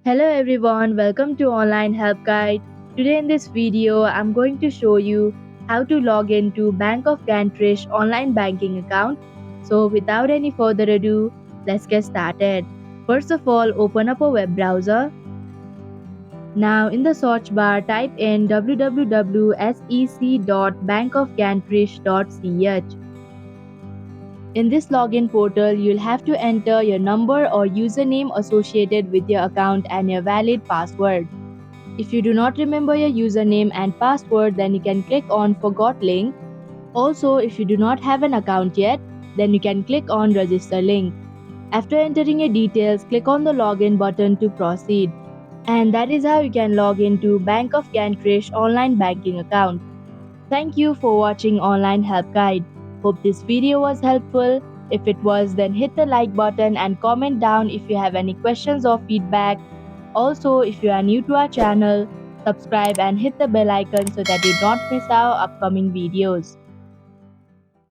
Hello everyone, welcome to Online Help Guide. Today in this video, I'm going to show you how to log into Bank of Gantrisch online banking account. So without any further ado, let's get started. First of all, open up a web browser. Now in the search bar, type in www.sec.bankofgantrisch.ch. In this login portal, you'll have to enter your number or username associated with your account and your valid password. If you do not remember your username and password, then you can click on Forgot link. Also, if you do not have an account yet, then you can click on Register link. After entering your details, click on the Login button to proceed. And that is how you can log into Bank of Gantrisch online banking account. Thank you for watching Online Help Guide. Hope this video was helpful. If it was, then hit the like button and comment down if you have any questions or feedback. Also, if you are new to our channel, subscribe and hit the bell icon so that you don't miss our upcoming videos.